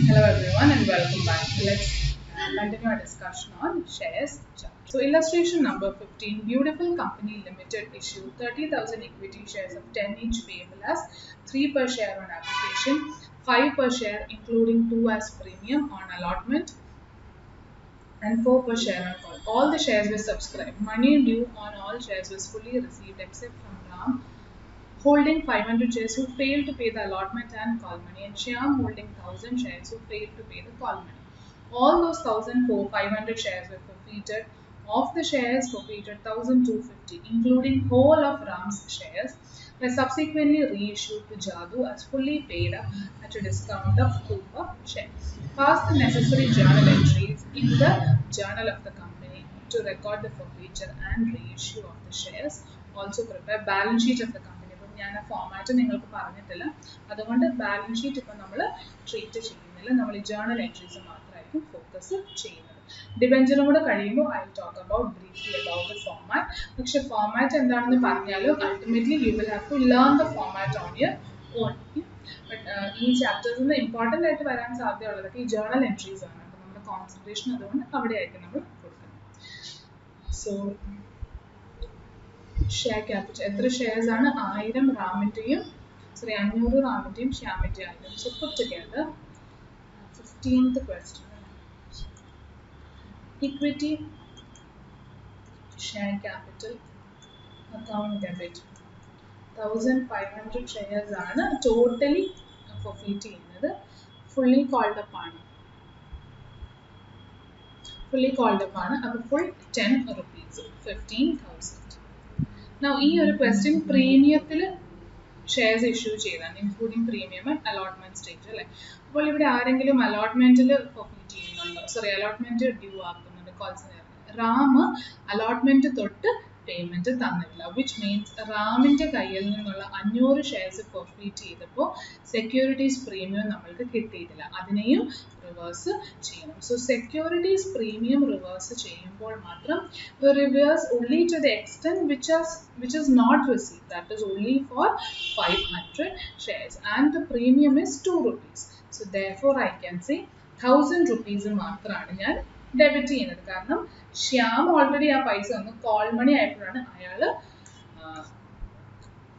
Hello everyone and welcome back. Let's continue our discussion on shares chart. So illustration number 15, Beautiful Company Limited issued 30,000 equity shares of 10 each payable as 3 per share on application, 5 per share including 2 as premium on allotment and 4 per share on call. All the shares were subscribed. Money due on all shares was fully received except from Ram holding 500 shares who failed to pay the allotment and call money, and Shyam holding 1000 shares who failed to pay the call money. All those 500 shares were forfeited. Of the shares forfeited, 1250, including whole of Ram's shares, were subsequently reissued to Jadoo as fully paid up at a discount of 2 per share. Pass the necessary journal entries in the journal of the company to record the forfeiture and reissue of the shares. Also prepare balance sheet of the company. ഞാൻ ആ format നിങ്ങൾക്ക് പറഞ്ഞിട്ടില്ല, അതുകൊണ്ട് balance sheet ഇപ്പം നമ്മൾ treat ചെയ്യുന്നില്ല. നമ്മൾ ഈ ജേർണൽ എൻട്രീസ് മാത്രമായിരിക്കും ഫോക്കസ് ചെയ്യുന്നത്. ഡിബെഞ്ചറും കൂടെ കഴിയുമ്പോൾ I talk about briefly about the format. പക്ഷെ ഫോമാറ്റ് എന്താണെന്ന് പറഞ്ഞാലും ultimately you will have to learn the format on your own. ഈ ചാപ്റ്റേഴ്സിൽ നിന്ന് ഇമ്പോർട്ടൻ്റ് ആയിട്ട് വരാൻ സാധ്യതയുള്ളതൊക്കെ ഈ ജേർണൽ എൻട്രീസ് ആണ്. അപ്പോൾ നമ്മുടെ കോൺസെൻട്രേഷൻ അതുകൊണ്ട് അവിടെയായിരിക്കും നമ്മൾ കൊടുക്കുന്നത്. സോ ഷെയർ ക്യാപിറ്റൽ എത്ര ഷെയർസ് ആണ്? 1000 റാമിൻ്റെയും 500 റാമിൻ്റെയും ശ്യാമിൻ്റെ 1000. So put together 15th question. Equity share capital account debit 1500 shares ആണ് ടോട്ടലി forfeit ചെയ്യുന്നത്. ഫുള്ളി കോൾഡ് അപ്പ് ആണ്. അപ്പോൾ ഫുൾ 10 rupees 15,000. Now, ഈ ഒരു ക്വസ്റ്റ്യൻ പ്രീമിയത്തിൽ ഷെയർസ് ഇഷ്യൂ ചെയ്താണ്, including premium and allotment stage അല്ലേ. അപ്പോൾ ഇവിടെ ആരെങ്കിലും അലോട്ട്മെന്റിൽ ഫോർഫീറ്റ് ചെയ്യുന്നുണ്ടോ? അലോട്ട്മെന്റ് ഡ്യൂ ആക്കുന്നുണ്ട് കോൾസിന്. റാം അലോട്ട്മെന്റ് തൊട്ട് പേയ്മെന്റ് തന്നിട്ടില്ല, വിച്ച് മീൻസ് റാമിന്റെ കയ്യിൽ നിന്നുള്ള 500 ഷെയർസ് ഫോർഫീറ്റ് ചെയ്തപ്പോൾ സെക്യൂരിറ്റീസ് പ്രീമിയം നമ്മൾക്ക് കിട്ടിയിട്ടില്ല, അതിനെയും റിവേഴ്സ് ചെയ്യണം. സോ സെക്യൂരിറ്റീസ് പ്രീമിയം റിവേഴ്സ് ചെയ്യുമ്പോൾ മാത്രം reverse only to the extent which is not received, that is only for 500 shares and the premium is 2 rupees. So therefore I can say 1000 rupees മാത്രമാണ് ഞാൻ debit ചെയ്യുന്നത്. കാരണം Shyam already ആ പൈസ ഒന്ന് call money ആയപ്പോഴാണ് അയാൾ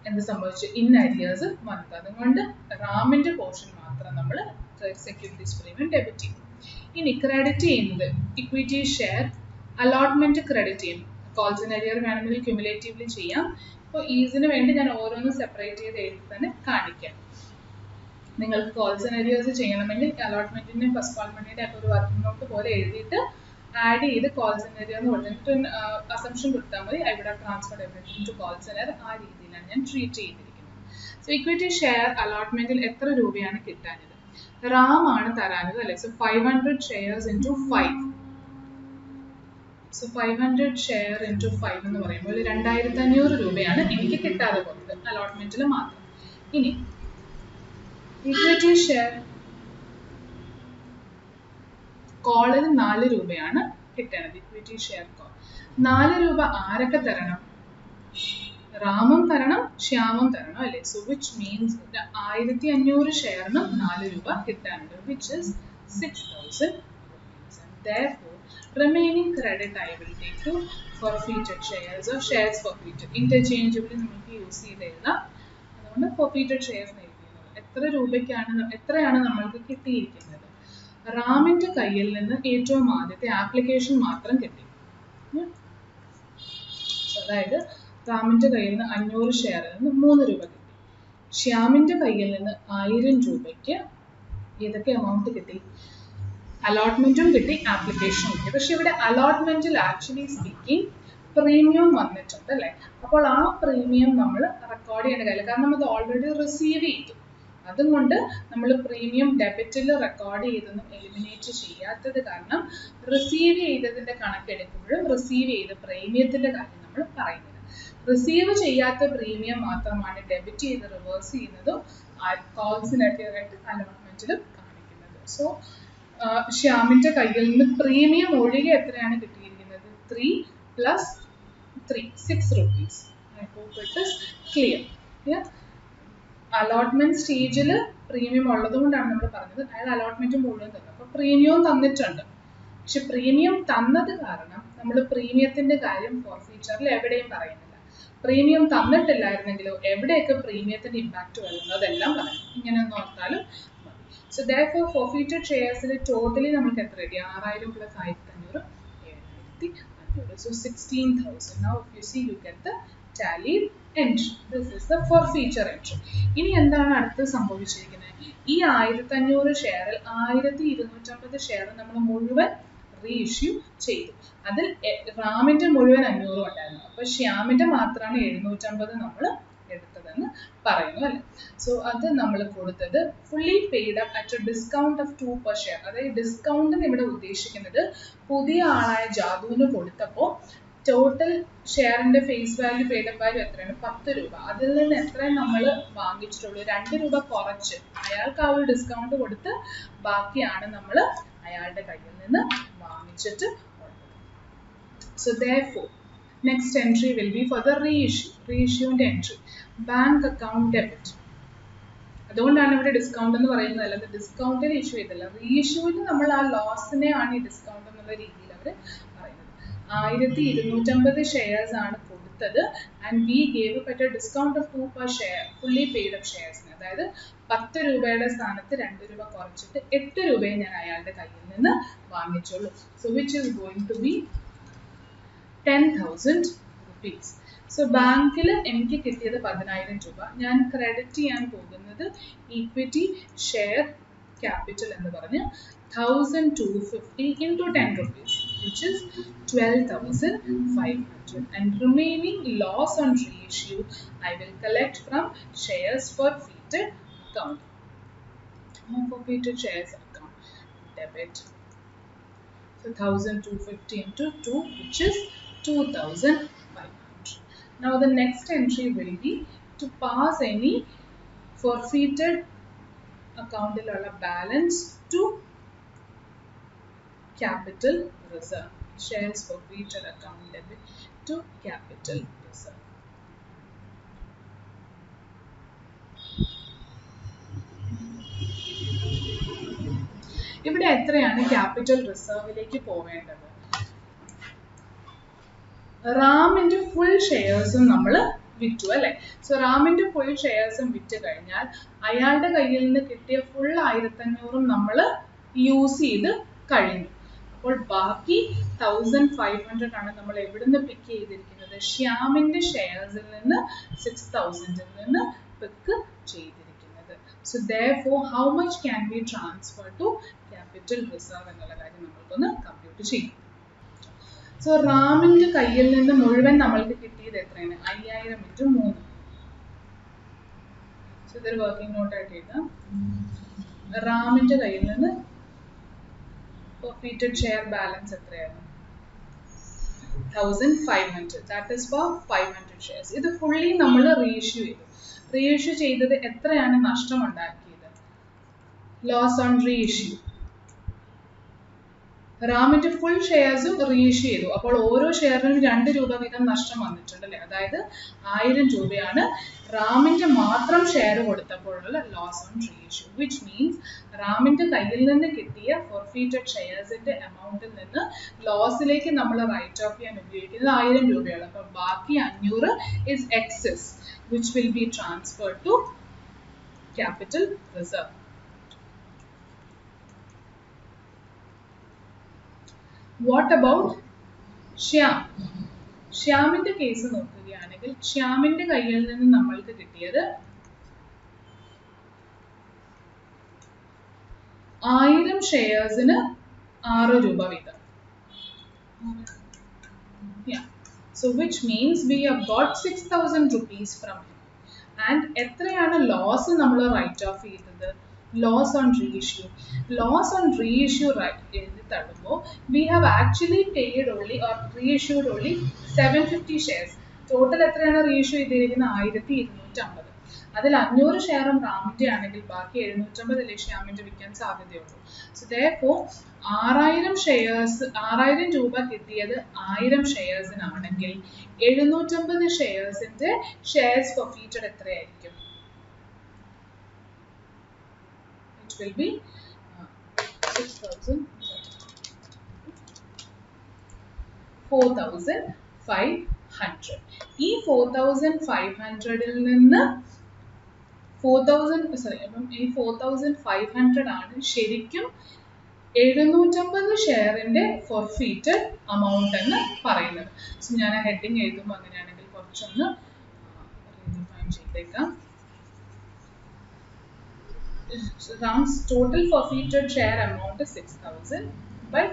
എന്ത് സംഭവിച്ചു, ഇൻ അരിയേഴ്സ് വന്നത്. അതുകൊണ്ട് റാമിന്റെ പോർഷൻ മാത്രം നമ്മൾ സെക്യൂരിറ്റീസ് പ്രീമിയം ഡെബിറ്റ് ചെയ്യും. ഇനി ക്രെഡിറ്റ് ചെയ്യുന്നത് ഇക്വിറ്റി ഷെയർ അലോട്ട്മെന്റ് ക്രെഡിറ്റ് ചെയ്യും. കോൾസ് ഇൻ അരിയർ വേണമെങ്കിൽ ക്യുമുലേറ്റീവ്ലി ചെയ്യാം. അപ്പോൾ ഈസിന് വേണ്ടി ഞാൻ ഓരോന്നും സെപ്പറേറ്റ് ചെയ്ത് എഴുതി തന്നെ കാണിക്കാം. നിങ്ങൾക്ക് കോൾസ് ആൻഡ് അരിയേഴ്സ് ചെയ്യണമെങ്കിൽ അലോട്ട്മെന്റിന്റെ ഫസ്റ്റ് കോൾ മണിയുടെ ഒക്കെ ഒരു വർക്കിംഗ് നോട്ട് പോലെ എഴുതിയിട്ട് ആഡ് ചെയ്ത് കോൾസ് ആൻഡ് അരിയർ എന്ന് കൊടുത്തിട്ട് അസംഷൻ കൊടുത്താൽ മതി. I would have transferred everything to calls and arrear. ആ രീതിയിലാണ് ഞാൻ ട്രീറ്റ് ചെയ്തിരിക്കുന്നത്. സോ ഇക്വിറ്റി ഷെയർ അലോട്ട്മെന്റിൽ എത്ര രൂപയാണ് കിട്ടാനത്? റാം ആണ് തരാനത് അല്ലേ. So 500 shares into 5. So 500 share into 5 എന്ന് പറയുമ്പോൾ 2500 രൂപയാണ് എനിക്ക് കിട്ടാതെ പോകുന്നത് അലോട്ട്മെന്റിൽ മാത്രം. ഇനി ഇക്വിറ്റി ഷെയർ കോളിന് 4 രൂപയാണ് കിട്ടണത്. ഇക്വിറ്റി ഷെയർ കോൾ 4 രൂപ ആരൊക്കെ തരണം? റാമും തരണം, ശ്യാമും തരണം അല്ലേ. സോ വിച്ച് മീൻസ് 1500 ഷെയറിനും 4 രൂപ കിട്ടാനുണ്ട്, which is 6000 rupees. And therefore remaining credit I will take to forfeited shares or shares forfeited. Interchangeably നമുക്ക് യൂസ് ചെയ്ത് എഴുതാം. അതുകൊണ്ട് forfeited shares എഴുതുന്നത് എത്രയാണ് നമ്മൾക്ക് കിട്ടിയിരിക്കുന്നത്? റാമിന്റെ കയ്യിൽ നിന്ന് ഏറ്റവും ആദ്യത്തെ ആപ്ലിക്കേഷൻ മാത്രം കിട്ടി. അതായത് റാമിന്റെ കയ്യിൽ നിന്ന് 500 ഷെയറിൽ നിന്ന് 3 രൂപ കിട്ടി. ശ്യാമിന്റെ കയ്യിൽ നിന്ന് 1000 രൂപയ്ക്ക് ഏതൊക്കെ എമൗണ്ട് കിട്ടി? അലോട്ട്മെന്റും കിട്ടി, ആപ്ലിക്കേഷനും കിട്ടി. പക്ഷെ ഇവിടെ അലോട്ട്മെന്റിൽ ആക്ച്വലി സ്പീക്കിംഗ് പ്രീമിയം വന്നിട്ടുണ്ട് അല്ലേ. അപ്പോൾ ആ പ്രീമിയം നമ്മൾ റെക്കോർഡ് ചെയ്യേണ്ട കാര്യമില്ല, കാരണം അത് ഓൾറെഡി റിസീവ് ചെയ്തു. അതുകൊണ്ട് നമ്മൾ പ്രീമിയം ഡെബിറ്റിൽ റെക്കോർഡ് ചെയ്തൊന്നും എലിമിനേറ്റ് ചെയ്യാത്തത് കാരണം റിസീവ് ചെയ്തതിന്റെ കണക്കെടുക്കുമ്പോഴും റിസീവ് ചെയ്ത പ്രീമിയത്തിന്റെ കാര്യം നമ്മൾ പറയുന്നത്. റിസീവ് ചെയ്യാത്ത പ്രീമിയം മാത്രമാണ് ഡെബിറ്റ് ചെയ്ത് റിവേഴ്സ് ചെയ്യുന്നതും കോൾസിനായിട്ട് അലോട്ട്മെന്റിലും കാണിക്കുന്നത്. സോ ശ്യാമിന്റെ കയ്യിൽ നിന്ന് പ്രീമിയം ഒഴികെ എത്രയാണ് കിട്ടിയിരിക്കുന്നത്? 3 + 3 6 rupees. I hope it is clear. Yeah. Allotment സ്റ്റേജിൽ പ്രീമിയം ഉള്ളതുകൊണ്ടാണ് നമ്മൾ പറഞ്ഞത് അയാൾ അലോട്ട്മെന്റ് മുഴുവൻ തന്നു. അപ്പോൾ പ്രീമിയവും തന്നിട്ടുണ്ട്. പക്ഷെ പ്രീമിയം തന്നത് കാരണം നമ്മൾ പ്രീമിയത്തിന്റെ കാര്യം ഫോർഫീച്ചറിൽ എവിടെയും പറയുന്നില്ല. പ്രീമിയം തന്നിട്ടില്ലായിരുന്നെങ്കിലോ എവിടെയൊക്കെ പ്രീമിയത്തിന്റെ ഇമ്പാക്ട് വരുന്നു അതെല്ലാം പറയും. ഇങ്ങനെ ഒന്ന് ഓർത്താലും മതി. സോ therefore forfeited ഷെയർസിൽ ടോട്ടലി നമുക്ക് എത്ര കിട്ടി? 6000 plus 1500 7500. So 16,000. Now if you see you get the tallied entry. This is the forfeiture entry. ഇനി എന്താണ് അടുത്ത് സംഭവിച്ചിരിക്കുന്നത്? ഈ 1500 ഷെയറിൽ 1250 ഷെയർ നമ്മൾ മുഴുവൻ റീഇഷ്യൂ ചെയ്തു. അതിൽ റാമിന്റെ മുഴുവൻ 500 ഉണ്ടായിരുന്നു. അപ്പൊ ശ്യാമിന്റെ മാത്രമാണ് 750 നമ്മൾ എടുത്തതെന്ന് പറയുന്നു അല്ലെ. സോ അത് നമ്മൾ കൊടുത്തത് fully paid up at a discount of 2 per share. അതായത് ഡിസ്കൗണ്ടിന് ഇവിടെ ഉദ്ദേശിക്കുന്നത് പുതിയ ആളായ ജാദുവിന് കൊടുത്തപ്പോൾ ടോട്ടൽ ഷെയറിന്റെ ഫേസ് വാല്യൂ പെയ്ഡപ്പ് വാല്യൂ എത്രയാണ്? 10 രൂപ. അതിൽ നിന്ന് എത്രയും നമ്മൾ വാങ്ങിച്ചിട്ടുള്ളൂ? 2 രൂപ കുറച്ച് അയാൾക്ക് ആ ഒരു ഡിസ്കൗണ്ട് കൊടുത്ത് ബാക്കിയാണ് നമ്മൾ അയാളുടെ കയ്യിൽ നിന്ന് വാങ്ങിച്ചിട്ട് ഉള്ളത്. So therefore next entry will be for the reissue entry, bank account debit. അതുകൊണ്ടാണ് ഇവിടെ ഡിസ്കൗണ്ട് എന്ന് പറയുന്നത്. അല്ലാതെ ഡിസ്കൗണ്ടിൽ ഇഷ്യൂ ചെയ്തില്ല. റീഇഷ്യൂവിൽ നമ്മൾ ആ ലോസിനെ ആണ് ഈ ഡിസ്കൗണ്ട് എന്നുള്ള രീതിയിൽ അവർ പറയുന്നത്. 1250 ഷെയർസ് ആണ് കൊടുത്തത് and we gave up at a discount of 2 per share fully paid up ഷെയർസിന്. അതായത് 10 രൂപയുടെ സ്ഥാനത്ത് 2 രൂപ കുറച്ചിട്ട് 8 രൂപയെ ഞാൻ അയാളുടെ കയ്യിൽ നിന്ന് വാങ്ങിച്ചോളൂ. So which is going to be 10,000 rupees. So ബാങ്കിൽ എനിക്ക് കിട്ടിയത് 10,000 രൂപ. ഞാൻ ക്രെഡിറ്റ് ചെയ്യാൻ പോകുന്നത് ഈക്വിറ്റി ഷെയർ ക്യാപിറ്റൽ എന്ന് പറഞ്ഞ് 1,250 into 10 rupees, which is 12,500. And remaining loss on reissue, I will collect from shares forfeited account. Forfeited shares account debit. So 1,250 into 2, which is 2,500. Now the next entry will be to pass any forfeited account balance to capital reserve. Shares forfeited account debit to capital reserve. ഇവിടെ എത്രയാണ് capital റിസർവിലേക്ക് പോവേണ്ടത്? റാമിന്റെ full ഷെയർസും നമ്മൾ വിറ്റു അല്ലെ. So റാമിന്റെ full ഷെയർസും വിറ്റ് കഴിഞ്ഞാൽ അയാളുടെ കയ്യിൽ നിന്ന് കിട്ടിയ ഫുൾ 1500 നമ്മൾ യൂസ് ചെയ്ത് കഴിഞ്ഞു. അപ്പോൾ ബാക്കി 1500 ആണ് നമ്മൾ എവിടുന്ന് പിക്ക് ചെയ്തിരിക്കുന്നത്? ശ്യാമിന്റെ ഷെയർസിൽ നിന്ന് 6000 നിന്ന് പിക്ക് ചെയ്തിരിക്കുന്നത്. So therefore how much can we transfer to capital reserve എന്നുള്ള കാര്യം നമ്മൾക്കൊന്ന് കമ്പ്യൂട്ട് ചെയ്യും. സോ റാമിന്റെ കയ്യിൽ നിന്ന് മുഴുവൻ നമ്മൾക്ക് കിട്ടിയത് എത്രയാണ്? 5000 into 3. സോ ഇതൊരു വർക്കിംഗ് നോട്ട് ആയിട്ട് എഴുതാം. റാമിന്റെ കയ്യിൽ നിന്ന് forfeited share balance എത്രയാണ്? 1,500. That is for 500 shares. ഇത് ഫുള്ളി നമ്മൾ റീഇഷ്യൂ ചെയ്തു. റീഇഷ്യൂ ചെയ്തത് എത്രയാണ് നഷ്ടം ഉണ്ടാക്കിയത്? Loss on reissue. റാമിന്റെ ഫുൾ ഷെയർസും റീഇഷ്യൂ ചെയ്തു. അപ്പോൾ ഓരോ ഷെയറിനും 2 രൂപ വീതം നഷ്ടം വന്നിട്ടുണ്ട് അല്ലേ. അതായത് 1000 രൂപയാണ് റാമിന്റെ മാത്രം ഷെയർ കൊടുത്തപ്പോഴുള്ള loss on reissue. Which means റാമിന്റെ കയ്യിൽ നിന്ന് കിട്ടിയ ഫോർഫീറ്റഡ് ഷെയർസിന്റെ എമൗണ്ടിൽ നിന്ന് ലോസിലേക്ക് നമ്മൾ റൈറ്റ് ഓഫ് ചെയ്യാൻ ഉപയോഗിക്കുന്നത് 1000 രൂപയാണ്. അപ്പോൾ ബാക്കി 500 is excess which will be transferred to capital reserve. What about Shyam? ശ്യാമിന്റെ കേസ് നോക്കുകയാണെങ്കിൽ ശ്യാമിന്റെ കയ്യിൽ നിന്ന് നമ്മൾക്ക് കിട്ടിയത് 1000 ഷെയർസിന് 6 രൂപ വീതം. So which means we have got 6,000 rupees from him. And എത്രയാണ് ലോസ് നമ്മൾ റൈറ്റ് ഓഫ് ചെയ്തത്? Loss on reissue. Loss on reissue എഴുതി തള്ളുമ്പോൾ we have actually paid only or reissued only 750 shares. Total എത്രയാണ് റീഇഷ്യൂ ചെയ്തിരിക്കുന്നത്? 1250. അതിൽ 500 ഷെയറും റാമിന്റെ ആണെങ്കിൽ ബാക്കി 750 ശ്യാമിന്റെ വിൽക്കാൻ സാധ്യതയുള്ളൂ. സോ therefore 6000 രൂപ കിട്ടിയത് 1000 will be 6,000, 4,500. ഈ 4,500-ൽ നിന്ന് 4,500 ആണ് ശരിക്കും 750 ഷെയറിന്റെ ഫോർഫീറ്റഡ് എമൗണ്ട് എന്ന് പറയുന്നത്. സോ ഞാൻ ഹെഡിങ് എഴുതുമ്പോൾ അങ്ങനെയാണെങ്കിൽ കുറച്ചൊന്ന് റീഡിഫൈൻ ചെയ്തേക്കാം. Ram's total forfeited share amount is 6,000, but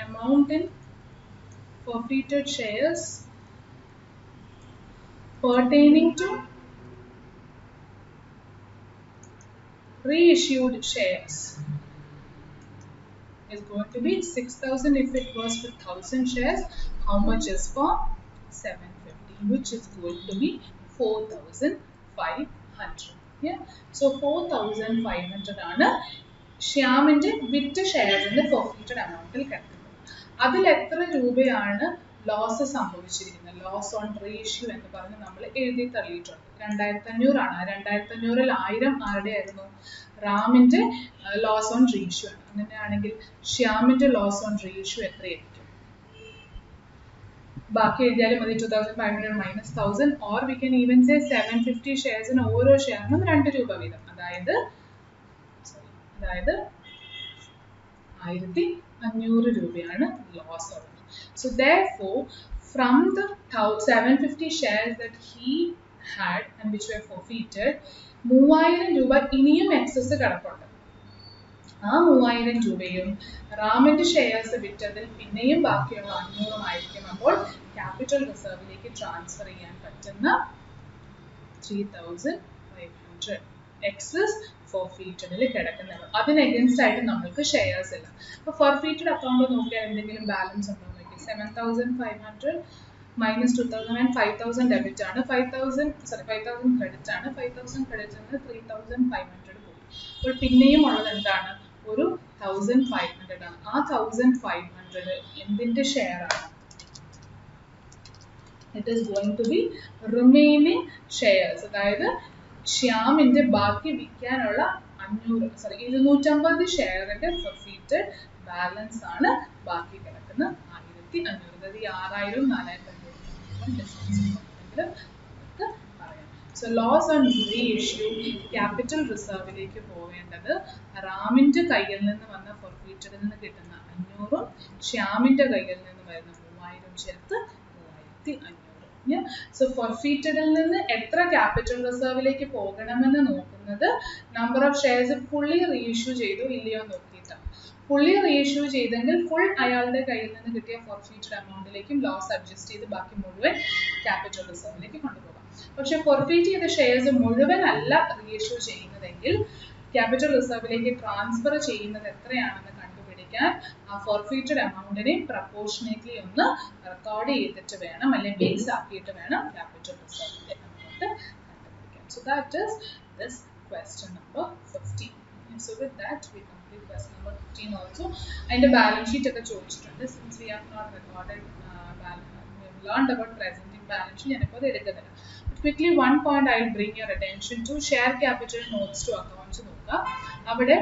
amount in forfeited shares pertaining to reissued shares is going to be 6,000 if it was for 1,000 shares. How much is for 750, which is going to be 4,500. Yeah, so 4,500 ആണ് ശ്യാമിന്റെ വിറ്റ് ഷെയറിന്റെ forfeited അമൗണ്ടിൽ കിടക്കുന്നത്. അതിൽ എത്ര രൂപയാണ് loss സംഭവിച്ചിരിക്കുന്നത്, loss on reissue എന്ന് പറഞ്ഞ് നമ്മൾ എഴുതി തള്ളിയിട്ടുണ്ട്. 2,500 ആണ്. 2,500-ൽ 1000 ആരുടെ ആയിരുന്നു? റാമിന്റെ ലോസ് ഓൺ റീഇഷ്യൂ ആണ്. അങ്ങനെയാണെങ്കിൽ ശ്യാമിന്റെ ലോസ് ഓൺ റീഇഷ്യൂ എത്രയായിരിക്കും? ബാക്കി എഴുതിയാലും മതി. 2,500 minus 1,000, or we can even say 750 ഷെയർസിന് ഓരോ ഷെയറിനും 2 രൂപ വീതം. അതായത് 1,500 രൂപയാണ് ലോസ് ഉള്ളത്. So therefore, from the 750 shares that he had and which were forfeited, 3,000 രൂപ ഇനിയും എക്സസ് കിടപ്പുണ്ട്. ആ 3,000 രൂപയും റാമിന്റെ ഷെയർസ് വിറ്റതിൽ പിന്നെയും ബാക്കിയുള്ള 500 ആയിരിക്കും. അപ്പോൾ ക്യാപിറ്റൽ റിസർവിലേക്ക് ട്രാൻസ്ഫർ ചെയ്യാൻ പറ്റുന്ന 3,500 എക്സസ് ഫോർഫീറ്റഡിൽ കിടക്കുന്നത്. അതിന് എഗൻസ്റ്റ് ആയിട്ട് നമ്മൾക്ക് ഷെയർസ് ഇല്ല. അപ്പോൾ ഫോർഫീറ്റഡ് അക്കൗണ്ട് നോക്കിയാൽ എന്തെങ്കിലും ബാലൻസ് ഉണ്ടോ എന്ന് നോക്കി. 7,500 minus 2,000 and 5,000 ഡെബിറ്റ് ആണ്. 5,000 ക്രെഡിറ്റ് ആണ്. 5,000 ക്രെഡിറ്റ് നിന്ന് 3,500 പോയി. അപ്പോൾ പിന്നെയും ഉള്ളത് എന്താണ്? ഒരു 1,500 ആണ്. ആ 1,500 എന്തിന്റെ ഷെയർ ആണ്? It is going to be remaining shares. അതായത് ശ്യാമിന്റെ ബാക്കി വിൽക്കാനുള്ള 250 ഷെയറിന്റെ ഫോർഫീറ്റഡ് ബാലൻസ് ആണ് ബാക്കി കിടക്കുന്ന 1,500. അതായത് 6,000 4,500 ഡിഫറൻസ് ഉണ്ടെങ്കിലും നമുക്ക് പറയാം. So loss on reissue capital റിസർവിലേക്ക് പോവേണ്ടത് റാമിന്റെ കയ്യിൽ നിന്ന് വന്ന ഫോർഫീറ്റഡിൽ നിന്ന് കിട്ടുന്ന 500-ഉം ശ്യാമിന്റെ കയ്യിൽ നിന്ന് വരുന്ന 3,000 ചേർത്ത് 3,500. സോ ഫോർഫീറ്റഡിൽ നിന്ന് എത്ര ക്യാപിറ്റൽ റിസർവിലേക്ക് പോകണമെന്ന് നോക്കുന്നത് number of shares fully reissue ചെയ്തു ഇല്ലയോ നോക്കിയിട്ടാണ്. ഫുള്ളി റീഇഷ്യൂ ചെയ്തെങ്കിൽ ഫുൾ അയാളുടെ കയ്യിൽ നിന്ന് കിട്ടിയ ഫോർഫീറ്റഡ് എമൗണ്ടിലേക്കും ലോസ് അഡ്ജസ്റ്റ് ചെയ്ത് ബാക്കി മുഴുവൻ ക്യാപിറ്റൽ റിസർവിലേക്ക് കൊണ്ടുപോകാം. പക്ഷെ ഫോർഫീറ്റ് ചെയ്ത ഷെയർസ് മുഴുവൻ അല്ല റീഇഷ്യൂ ചെയ്യുന്നതെങ്കിൽ ക്യാപിറ്റൽ റിസർവിലേക്ക് ട്രാൻസ്ഫർ ചെയ്യുന്നത് എത്രയാണെന്ന് കണ്ടുപിടിക്കാൻ ആ ഫോർഫീറ്റഡ് എമൗണ്ടിനെ പ്രപ്പോർഷനേറ്റ്ലി ഒന്ന് റെക്കോർഡ് ചെയ്തിട്ട് വേണം, അല്ലെങ്കിൽ ബേസ് ആക്കിയിട്ട് വേണം ക്യാപിറ്റൽ റിസർവിന്റെ എമൗണ്ട് കണ്ടുപിടിക്കാൻ. So that is this question number 15. So with that we complete question number 15 also. And the balance sheet ഒക്കെ ചോദിച്ചിട്ടുണ്ട്. Since we have not recorded we have learned about presenting balance sheet, ഞാനിപ്പോൾ അത് എടുക്കുന്നില്ല. But quickly one point I will bring your attention to share capital notes to accounts നോക്കുക. അവിടെ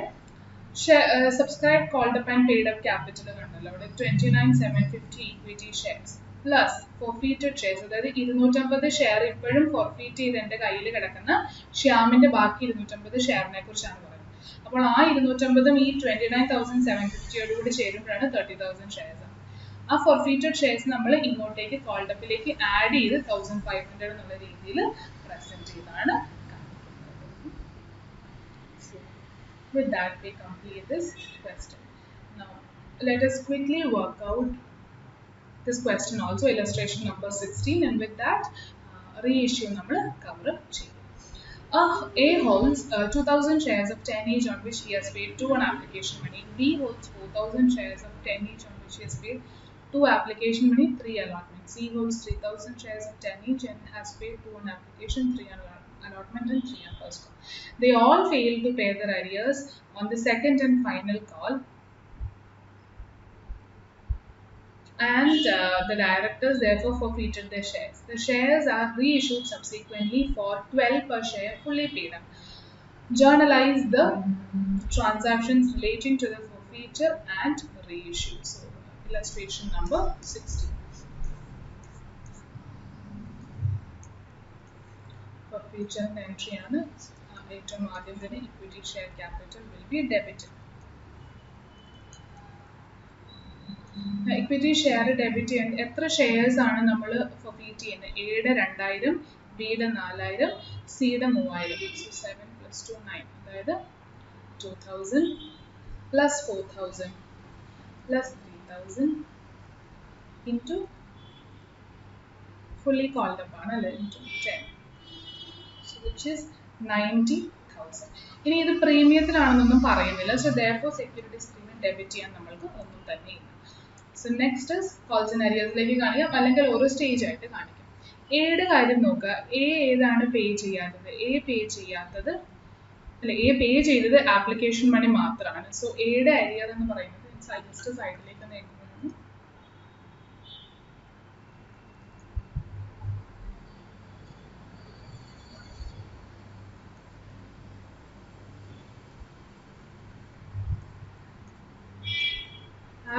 subscribed, called up and paid up capital കണ്ടല്ലോ. അവിടെ 29,750 equity shares plus forfeited shares, അതായത് 250 share ഇപ്പോഴും forfeit ചെയ്ത് എൻ്റെ കയ്യിൽ കിടക്കുന്ന ശ്യാമിന്റെ ബാക്കി 250 ഷെയറിനെ കുറിച്ചാണ് പറയുന്നത്. അപ്പോൾ ആ 250-ഉം ഈ 29,750-യോട് കൂടി ചേരുമ്പോഴാണ് 30,000 ഷെയർസ്. ആ ഫോർഫീറ്റഡ് ഷെയർസ് നമ്മൾ ഇങ്ങോട്ടേക്ക് കോൾഡപ്പിലേക്ക് ആഡ് ചെയ്ത് 1,500 എന്നുള്ള രീതിയിൽ പ്രസന്റ് ചെയ്താണ്. With that we complete this question. Now let us quickly work out this question also, illustration number 16, and with that reissue നമ്മൾ cover up ചെയ്യും. A holds 2,000 shares of 10 each on which he has paid 2 on application money. B holds 4,000 shares of 10 each on which he has paid 2 application money, 3 allotment. C holds 3,000 shares of 10 each and has paid 2 on application, 3 on allotment and 3 on first call. They all failed to pay their arrears on the second and final call, and the directors therefore forfeited their shares. The shares are reissued subsequently for 12 per share fully paid up. journalize the transactions relating to the forfeiture and reissue. So, illustration number 16. Forfeiture entry ആണ് ഏറ്റവും ആദ്യം തന്നെ equity share capital will be debited. Equity share debit ചെയ്യാൻ എത്ര shares ആണ് നമ്മൾ forfeit ചെയ്യുന്നത്? എയുടെ 2000, ബിയുടെ 4000, സിയുടെ 3000. So 7 plus 2 9. അതായത് 2000 plus 4000 plus 3000 into fully called up ആണ് അല്ലേ, into 10. So which is 90,000. ഇനി ഇത് പ്രീമിയത്തിലാണെന്നൊന്നും പറയുന്നില്ല. So therefore securities premium debit ചെയ്യാൻ നമ്മൾക്ക് ഒന്നും തന്നെ ഇല്ല. So next is calls and arrears-ലേക്ക് കാണിക്കാം, അല്ലെങ്കിൽ ഓരോ സ്റ്റേജ് ആയിട്ട് കാണിക്കാം. എയുടെ കാര്യം നോക്കുക. എ ഏതാണ് പേ ചെയ്യാത്തത്? എ പേ ചെയ്യാത്തത് അല്ലെ, എ പേ ചെയ്തത് ആപ്ലിക്കേഷൻ മണി മാത്രമാണ്. സോ എയുടെ അരിയർ എന്ന് പറയുന്നത് ജസ്റ്റ് സൈഡിലേക്ക് നേടുന്നതാണ്.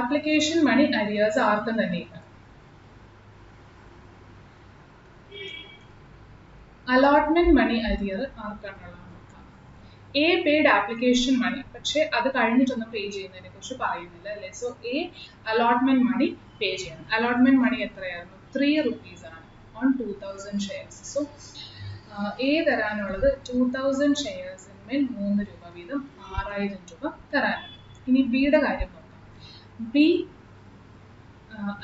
ആപ്ലിക്കേഷൻ മണി അരിയേഴ്സ് ആർക്കും തന്നെയില്ല. അലോട്ട്മെന്റ് മണി അരിയർ ആർക്കാണുള്ളത് നോക്കാം. എ പെയ്ഡ് ആപ്ലിക്കേഷൻ മണി, പക്ഷെ അത് കഴിഞ്ഞിട്ടൊന്നും പേ ചെയ്യുന്നതിനെ കുറിച്ച് പറയുന്നില്ല അല്ലേ. സോ എ അലോട്ട്മെന്റ് മണി പേ ചെയ്യണം. അലോട്ട്മെന്റ് മണി എത്രയായിരുന്നു? 3 rupees ആണ് ഓൺ 2000 ഷെയർസ്. സോ എ തരാനുള്ളത് 2000 ഷെയർസിന്മേൽ 3 രൂപ വീതം 6000 രൂപ തരാനുണ്ട്. ഇനി ബിയുടെ കാര്യം നോക്കാം. ബി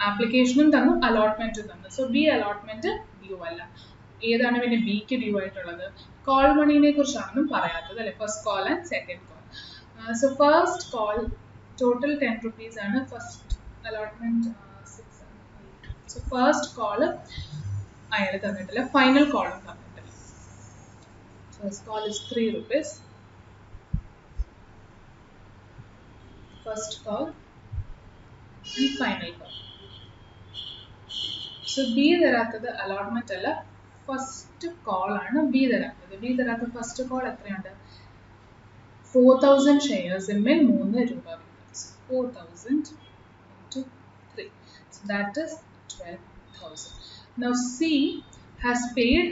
ആപ്ലിക്കേഷനും തന്നു, അലോട്ട്മെന്റും തന്നു. സോ ബി അലോട്ട്മെന്റ് ഡ്യൂ അല്ല. ഏതാണ് പിന്നെ ബിക്ക് ഡ്യൂ ആയിട്ടുള്ളത്? കോൾ മണീനെ കുറിച്ചാണെന്നും പറയാത്തത് അല്ലെ. First call and second call. So first call total 10 rupees ആണ്. First allotment 6. So first call അയാൾ തന്നിട്ടില്ല, ഫൈനൽ കോളും തന്നിട്ടില്ല. First call is 3 rupees. First call and final call. So B തരാത്തത് അലോട്ട്മെന്റ് അല്ല, ഫസ്റ്റ് കോൾ ആണ് ബി തരാത്തത്. B തരാത്ത ഫസ്റ്റ് കോൾ എത്രയുണ്ട്? 4000 ഷെയർസിന്മേൽ 3 രൂപ വീതം. 4000 into 3. So that is 12,000. Now C has paid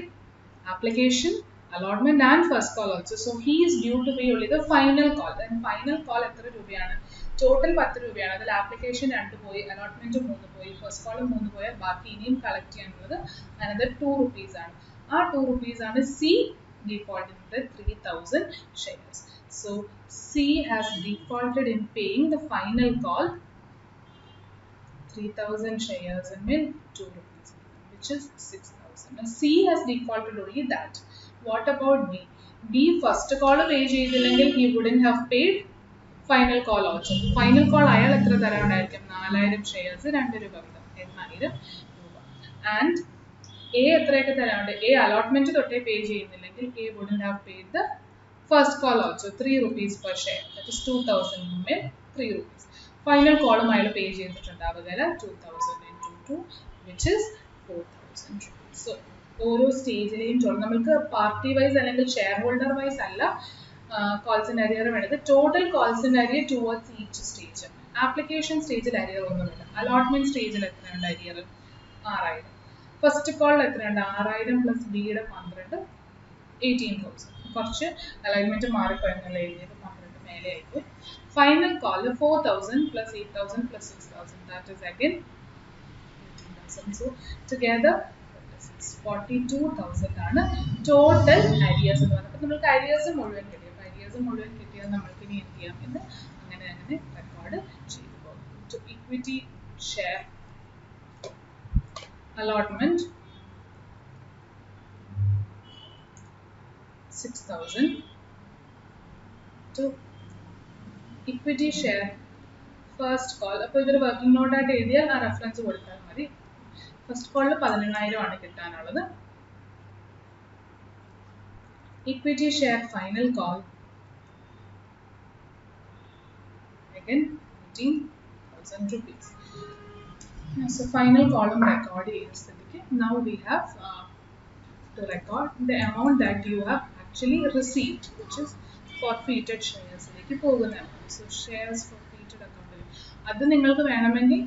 application, allotment and first call also. So he is due to pay only the final call. And final call എത്ര രൂപയാണ്? Total 10 രൂപയാണ്. അതിൽ application 2 പോയി, allotment 3 പോയി, first call 3 പോയാൽ ബാക്കി ഇനിയും collect ചെയ്യാനുള്ളത് അനദർ 2 rupees ആണ്. ആ 2 rupees ആണ് C default in the 3000 shares. So C has defaulted in paying the final call 3000 shares and then 2 rupees, which is 6000. Now C has defaulted only that. What about B? B first call pay ചെയ്തില്ലെങ്കിൽ he wouldn't have paid final call also. Final call അയാൾ എത്ര തരാനുണ്ടായിരിക്കും? 4000 shares 2 രൂപ വീതം, 8000 രൂപ. And A എത്രയൊക്കെ തരാനുണ്ട്? A allotment തൊട്ടേ പേ ചെയ്യുന്നില്ലെങ്കിൽ A wouldn't have paid the first call also, 3 rupees per share. That is 2000 മേൽ 3 rupees. ഫൈനൽ കോളും അയാൾ പേ ചെയ്തിട്ടുണ്ടാവുക 2000 into 2, which is 4000 rupees. So ഓരോ സ്റ്റേജിലെയും നമ്മൾക്ക് പാർട്ടി വൈസ് അല്ലെങ്കിൽ ഷെയർ ഹോൾഡർ വൈസ് അല്ല കോൾസ് ആൻഡ് അരിയർ വേണ്ടത്. Total calls and arrear towards each stage. Application സ്റ്റേജിൽ arrear ഒന്നുമില്ല. അലോട്ട്മെന്റ് സ്റ്റേജിൽ എത്രയുണ്ട് അരിയർ? 6000. ഫസ്റ്റ് കോളിൽ എത്രയുണ്ട്? 6000 പ്ലസ് ബിയുടെ 12, 18,000. കുറച്ച് അലൈൻമെന്റ് മാറിപ്പോയെന്നുള്ള എഴുതിയത് 12 മേലെ ആയിപ്പോയി. ഫൈനൽ കോളിൽ 4000 plus 8000 plus 6000, that is again 18,000. So together 42,000 ആണ് ടോട്ടൽ അരിയേഴ്സ് എന്ന് പറയുന്നത്. അപ്പോൾ നമുക്ക് അരിയേഴ്സ് മുഴുവൻ കിട്ടി. അപ്പോൾ അരിയേഴ്സ് മുഴുവൻ കിട്ടിയാൽ നമ്മൾക്ക് ഇനി എന്ത് ചെയ്യാം എന്ന് അങ്ങനെ റെക്കോർഡ് ചെയ്തു പോകും. To equity share allotment 6,000 to equity share first call. അപ്പോൾ ഇതൊരു വർക്കിംഗ് നോട്ടായിട്ട് എഴുതിയാൽ ആ റെഫറൻസ് കൊടുത്താൽ മതി. ഫസ്റ്റ് കോളിൽ 18,000 ആണ് കിട്ടാനുള്ളത്. Equity share final call again 18,000 rupees. So final column record is now we have to record the amount that you have actually received, which is forfeited ഷെയർസിലേക്ക് പോകുന്നതാണ്. സോ ഷെയർസ് forfeited അക്കൗണ്ടിൽ അത് നിങ്ങൾക്ക് വേണമെങ്കിൽ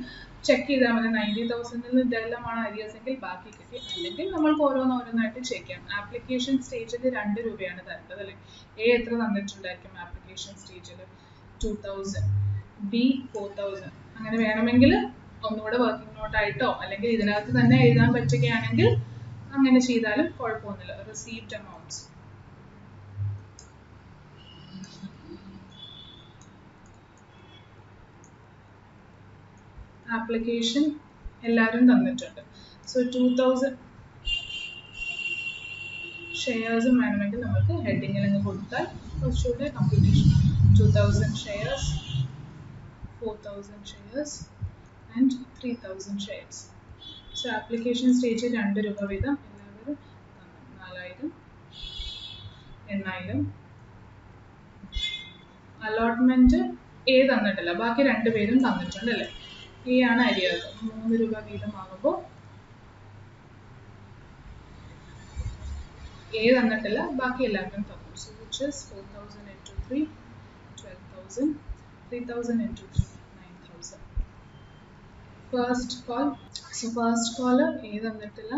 ചെക്ക് ചെയ്താൽ മതി. 90,000 ഇതെല്ലാമാണ് അരിയേഴ്സ് എങ്കിൽ ബാക്കി കിട്ടി, അല്ലെങ്കിൽ നമ്മൾക്ക് ഓരോന്നോരോന്നായിട്ട് ചെക്ക് ചെയ്യാം. ആപ്ലിക്കേഷൻ സ്റ്റേജിൽ 2 രൂപയാണ് തരേണ്ടത് അല്ലെ. എ എത്ര തന്നിട്ടുണ്ടായിരിക്കും ആപ്ലിക്കേഷൻ സ്റ്റേജിൽ? 2000, ബി 4000. അങ്ങനെ വേണമെങ്കിൽ ഒന്നുകൂടെ വർക്കിംഗ് നോട്ടായിട്ടോ അല്ലെങ്കിൽ ഇതിനകത്ത് തന്നെ എഴുതാൻ പറ്റുകയാണെങ്കിൽ അങ്ങനെ ചെയ്താലും കുഴപ്പമൊന്നുമില്ല. റിസീവ്ഡ് അമൗണ്ട്സ് ആപ്ലിക്കേഷൻ എല്ലാവരും തന്നിട്ടുണ്ട്. സോ 2000 ഷെയർസും വേണമെങ്കിൽ നമുക്ക് ഹെഡിങ്ങിൽ നിന്ന് കൊടുത്താൽ കുറച്ചുകൂടെ computation. 2000 shares, 4000 shares and 3000 shares. So application സ്റ്റേജിൽ 2 രൂപ വീതം എല്ലാവരും 4000, 8000. അലോട്ട്മെന്റ് എ തന്നിട്ടില്ല, ബാക്കി 2 പേരും തന്നിട്ടുണ്ട് അല്ലേ. എ ആണ് അരിയത്. 3 രൂപ വീതമാകുമ്പോൾ എ തന്നിട്ടില്ല, ബാക്കി എല്ലാവരും തന്നു. So which is 4000 into 3, 12,000, 3000 into 3, 9,000. First call. So first call A തന്നിട്ടില്ല,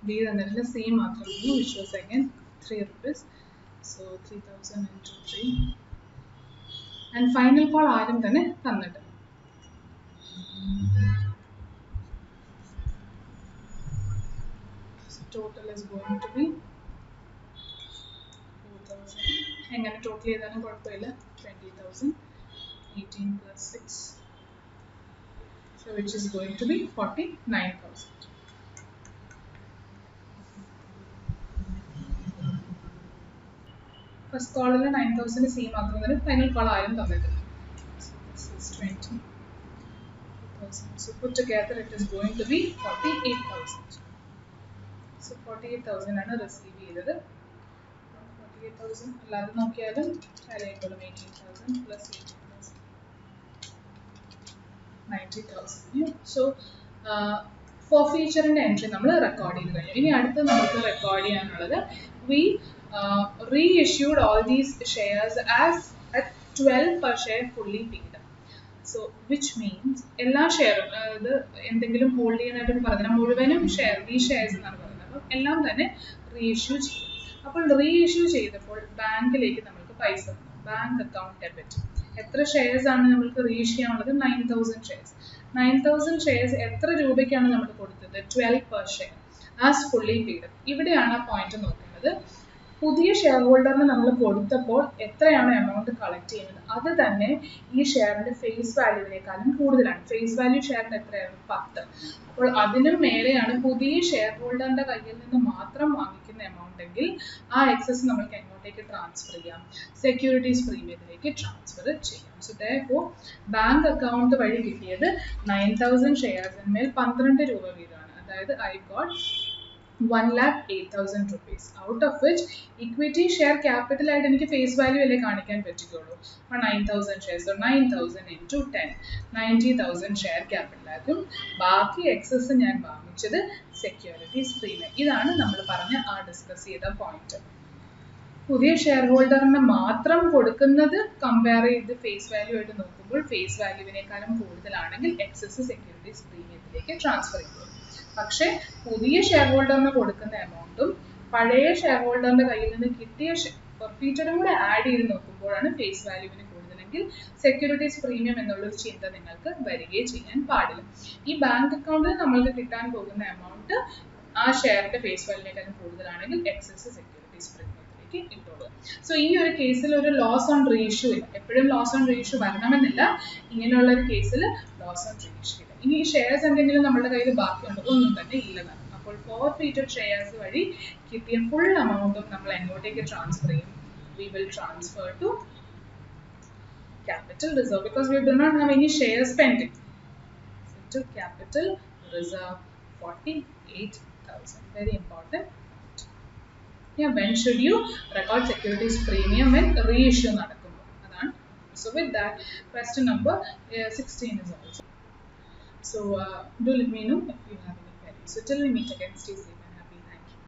ബി തന്നിട്ടില്ല, സി മാത്രം തന്നു, which was again 3 rupees. So 3000 into 3. And final call ആരും തന്നെ തന്നിട്ടില്ല. So total is going to be 4,000. എങ്ങനെ ടോട്ടൽ ചെയ്താലും കുഴപ്പമില്ല. 20,000, 18 plus 6. So which is going to be 49,000. First കോളിൽ 9,000 സി മാത്രം തന്നെ, ഫൈനൽ കോൾ ആരും തന്നിട്ടില്ല. So this is 20,000. So put together it is going to be 48,000. So 48,000 ആണ് റിസീവ് ചെയ്തത്. 48,000 അല്ലാതെ നോക്കിയാലും കാര്യമായിട്ടുള്ള 18,000 plus 18,000, 90,000. സോ ഫോർഫീച്ചറിന്റെ എൻട്രി നമ്മൾ റെക്കോർഡ് ചെയ്ത് കഴിഞ്ഞു. ഇനി അടുത്ത് നമുക്ക് റെക്കോർഡ് ചെയ്യാനുള്ളത് V reissued all these shares as at 12 per share fully paid. So which means എല്ലാ ഷെയറും ഇത് എന്തെങ്കിലും ഹോൾഡ് ചെയ്യാനായിട്ട് പറഞ്ഞാൽ മുഴുവനും ഷെയർ ഈ ഷെയർസ് എന്നാണ് പറയുന്നത്. അപ്പം എല്ലാം തന്നെ റീഇഷ്യൂ ചെയ്യും. അപ്പോൾ റീഇഷ്യൂ ചെയ്തപ്പോൾ ബാങ്കിലേക്ക് നമുക്ക് പൈസ തന്നു. Bank account debit. എത്ര ഷെയർസ് ആണ് നമുക്ക് റീഇഷ്യൂ ചെയ്യാനുള്ളത്? 9,000 ഷെയർസ്. 9,000 ഷെയർസ് എത്ര രൂപയ്ക്കാണ് നമ്മൾ കൊടുത്തത്? 12 per share as fully paid. ഇവിടെയാണ് ആ പോയിന്റ് നോക്കുന്നത്. പുതിയ ഷെയർ ഹോൾഡറിന് നമ്മൾ കൊടുത്തപ്പോൾ എത്രയാണ് എമൗണ്ട് കളക്ട് ചെയ്യുന്നത്, അത് തന്നെ ഈ ഷെയറിന്റെ ഫേസ് വാല്യൂവിനേക്കാളും കൂടുതലാണ്. ഫേസ് വാല്യൂ ഷെയറിന് എത്രയാണ്? 10. അപ്പോൾ അതിനും മേലെയാണ് പുതിയ ഷെയർ ഹോൾഡറിന്റെ കയ്യിൽ നിന്ന് മാത്രം വാങ്ങിക്കുന്ന എമൗണ്ട് എങ്കിൽ ആ എക്സസ് നമ്മൾക്ക് എങ്ങോട്ടേക്ക് ട്രാൻസ്ഫർ ചെയ്യാം? സെക്യൂരിറ്റീസ് പ്രീമിയത്തിലേക്ക് ട്രാൻസ്ഫർ ചെയ്യാം. സോ therefore ബാങ്ക് അക്കൗണ്ട് വഴി കിട്ടിയത് 9,000 ഷെയർസിന്മേൽ 12 രൂപ വീതമാണ്. അതായത് I got 1,08,000 rupees, out of which equity share capital ആയിട്ട് എനിക്ക് ഫേസ് വാല്യൂ അല്ലേ കാണിക്കാൻ പറ്റുകയുള്ളൂ. അപ്പോൾ 9,000 ഷെയർസ്, സോ 9,000 into 10, 90,000 ഷെയർ ക്യാപിറ്റലാക്കും. ബാക്കി എക്സസ് ഞാൻ വാങ്ങിച്ചത് സെക്യൂരിറ്റീസ് പ്രീമിയം. ഇതാണ് നമ്മൾ പറഞ്ഞ ആ ഡിസ്കസ് ചെയ്ത പോയിന്റ്. പുതിയ ഷെയർ ഹോൾഡറിന് മാത്രം കൊടുക്കുന്നത് കമ്പയർ ചെയ്ത് ഫേസ് വാല്യൂ ആയിട്ട് നോക്കുമ്പോൾ ഫേസ് വാല്യൂവിനേക്കാളും കൂടുതലാണെങ്കിൽ എക്സസ് സെക്യൂരിറ്റീസ് പ്രീമിയത്തിലേക്ക് ട്രാൻസ്ഫർ ചെയ്തു. പക്ഷേ പുതിയ ഷെയർ ഹോൾഡറിന് കൊടുക്കുന്ന എമൗണ്ടും പഴയ ഷെയർ ഹോൾഡറിന്റെ കയ്യിൽ നിന്ന് കിട്ടിയ ഫോർഫീച്ചറും കൂടെ ആഡ് ചെയ്ത് നോക്കുമ്പോഴാണ് ഫേസ് വാല്യൂവിന് കൂടുതലെങ്കിൽ സെക്യൂരിറ്റീസ് പ്രീമിയം എന്നുള്ളൊരു ചിന്ത നിങ്ങൾക്ക് വരികയും ചെയ്യാൻ പാടില്ല. ഈ ബാങ്ക് അക്കൗണ്ടിൽ നമ്മൾക്ക് കിട്ടാൻ പോകുന്ന എമൗണ്ട് ആ ഷെയറിന്റെ ഫേസ് വാല്യൂവിനേക്കാളും കൂടുതലാണെങ്കിൽ എക്സസ് സെക്യൂരിറ്റീസ് പ്രീമിയത്തിലേക്ക് ഇട്ടോളൂ. സോ ഈ ഒരു കേസിൽ ഒരു ലോസ് ഓൺ റീഇഷ്യൂ ഇല്ല. എപ്പോഴും ലോസ് ഓൺ റീഇഷ്യൂ വരണമെന്നില്ല. ഇങ്ങനെയുള്ള ഒരു കേസിൽ ലോസ് ഓൺ റീഇഷ്യൂ ഇല്ല. ഇനി ഈ ഷെയർസ് എന്തെങ്കിലും നമ്മുടെ കയ്യിൽ ബാക്കിയുണ്ടോ? ഒന്നും തന്നെ ഇല്ലതാണ്. അപ്പോൾ ഫോർഫീറ്റഡ് ഷെയർസ് വഴി കിട്ടിയ ഫുൾ എമൗണ്ടും നമ്മൾ എങ്ങോട്ടേക്ക് ട്രാൻസ്ഫർ ചെയ്യും? We will transfer to capital reserve because we do not have any shares pending. So to capital reserve 48,000. Very important. Yeah, when should you record securities premium when reissue നടക്കുമ്പോൾ? അതാണ്. So with that, question number 16 is also. So do let me know if you have any queries. So till we meet again, stay safe.